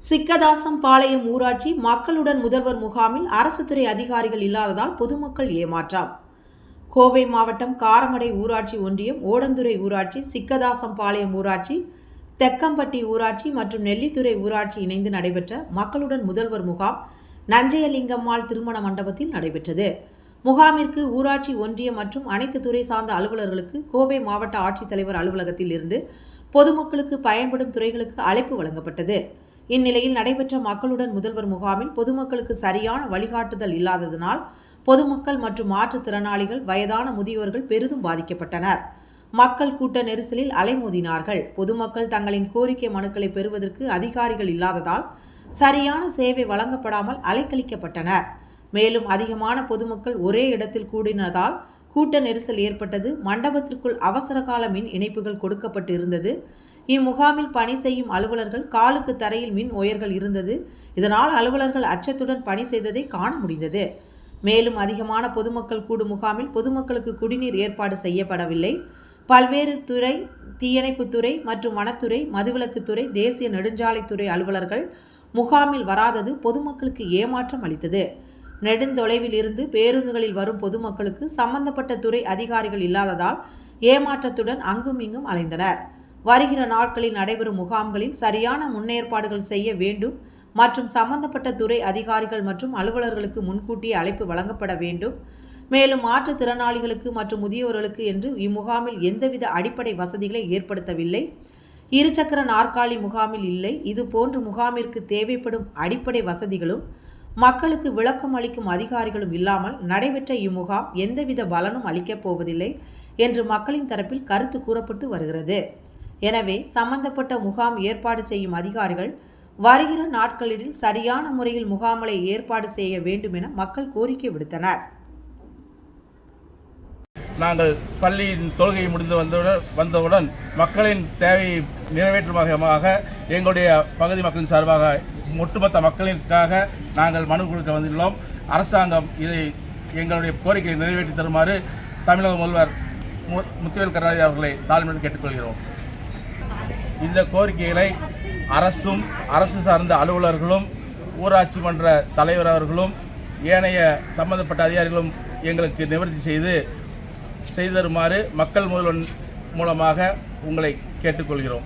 சிக்கதாசம்பாளையம் ஊராட்சி மக்களுடன் முதல்வர் முகாமில் அரசு துறை அதிகாரிகள் இல்லாததால் பொதுமக்கள் ஏமாற்றம். கோவை மாவட்டம் காரமடை ஊராட்சி ஒன்றியம், ஓடந்துறை ஊராட்சி, சிக்கதாசம்பாளையம் ஊராட்சி, தெக்கம்பட்டி ஊராட்சி மற்றும் நெல்லித்துறை ஊராட்சி இணைந்து நடைபெற்ற மக்களுடன் முதல்வர் முகாம் நஞ்சையலிங்கம்மாள் திருமண மண்டபத்தில் நடைபெற்றது. முகாமிற்கு ஊராட்சி, ஒன்றியம் மற்றும் அனைத்து துறை சார்ந்த அலுவலர்களுக்கு கோவை மாவட்ட ஆட்சித்தலைவர் அலுவலகத்தில் இருந்து பொதுமக்களுக்கு பயன்படும் துறைகளுக்கு அழைப்பு வழங்கப்பட்டது. இந்நிலையில் நடைபெற்ற மக்களுடன் முதல்வர் முகாமில் பொதுமக்களுக்கு சரியான வழிகாட்டுதல் இல்லாததனால் பொதுமக்கள் மற்றும் மாற்றுத்திறனாளிகள், வயதான முதியோர்கள் பெரிதும் பாதிக்கப்பட்டனர். மக்கள் கூட்ட நெரிசலில் அலைமோதினார்கள். பொதுமக்கள் தங்களின் கோரிக்கை மனுக்களை பெறுவதற்கு அதிகாரிகள் இல்லாததால் சரியான சேவை வழங்கப்படாமல் அலைக்கழிக்கப்பட்டனர். மேலும் அதிகமான பொதுமக்கள் ஒரே இடத்தில் கூடினதால் கூட்ட நெரிசல் ஏற்பட்டது. மண்டபத்திற்குள் அவசரகால மின் இணைப்புகள் கொடுக்கப்பட்டு இருந்தது. இம்முகாமில் பணி செய்யும் அலுவலர்கள் காலுக்கு தரையில் மின் ஒயர்கள் இருந்தது. இதனால் அலுவலர்கள் அச்சத்துடன் பணி செய்ததை காண முடிந்தது. மேலும் அதிகமான பொதுமக்கள் கூடும் முகாமில் பொதுமக்களுக்கு குடிநீர் ஏற்பாடு செய்யப்படவில்லை. பல்வேறு துறை, தீயணைப்புத்துறை மற்றும் வனத்துறை, மதுவிலக்குத்துறை, தேசிய நெடுஞ்சாலைத்துறை அலுவலர்கள் முகாமில் வராதது பொதுமக்களுக்கு ஏமாற்றம் அளித்தது. நெடுந்தொலைவில் இருந்து பேருந்துகளில் வரும் பொதுமக்களுக்கு சம்பந்தப்பட்ட துறை அதிகாரிகள் இல்லாததால் ஏமாற்றத்துடன் அங்கும் இங்கும் அலைந்தனர். வருகிற நாட்களில் நடைபெறும் முகாம்களில் சரியான முன்னேற்பாடுகள் செய்ய வேண்டும் மற்றும் சம்பந்தப்பட்ட துறை அதிகாரிகள் மற்றும் அலுவலர்களுக்கு முன்கூட்டியே அழைப்பு வழங்கப்பட வேண்டும். மேலும் மாற்றுத்திறனாளிகளுக்கு மற்றும் முதியோர்களுக்கு என்று இம்முகாமில் எந்தவித அடிப்படை வசதிகளை ஏற்படுத்தவில்லை. இருசக்கர நாற்காலி முகாமில் இல்லை. இதுபோன்று முகாமிற்கு தேவைப்படும் அடிப்படை வசதிகளும் மக்களுக்கு விளக்கம் அளிக்கும் அதிகாரிகளும் இல்லாமல் நடைபெற்ற இம்முகாம் எந்தவித பலனும் அளிக்கப் போவதில்லை என்று மக்களின் தரப்பில் கருத்து கூறப்பட்டு வருகிறது. எனவே சம்பந்தப்பட்ட முகாம் ஏற்பாடு செய்யும் அதிகாரிகள் வருகிற நாட்களில் சரியான முறையில் முகாம்களை ஏற்பாடு செய்ய வேண்டும் என மக்கள் கோரிக்கை விடுத்தனர். நாங்கள் பள்ளியின் தொழுகை முடிந்து வந்தவுடன் மக்களின் தேவையை நிறைவேற்றும் வகையாக எங்களுடைய பகுதி மக்களின் சார்பாக ஒட்டுமொத்த மக்களிற்காக நாங்கள் மனு கொடுக்க வந்துள்ளோம். அரசாங்கம் இதை எங்களுடைய கோரிக்கையை நிறைவேற்றி தருமாறு தமிழக முதல்வர் முத்துவேல் கருணாநிதி அவர்களை தாழ்மையுடன் கேட்டுக்கொள்கிறோம். இந்த கோரிக்கைகளை அரசும் அரசு சார்ந்த அலுவலர்களும் ஊராட்சி மன்ற தலைவர் அவர்களும் ஏனைய சம்பந்தப்பட்ட அதிகாரிகளும் எங்களுக்கு நிவர்த்தி செய்து தருமாறு மக்கள் முதல்வன் மூலமாக உங்களை கேட்டுக்கொள்கிறோம்.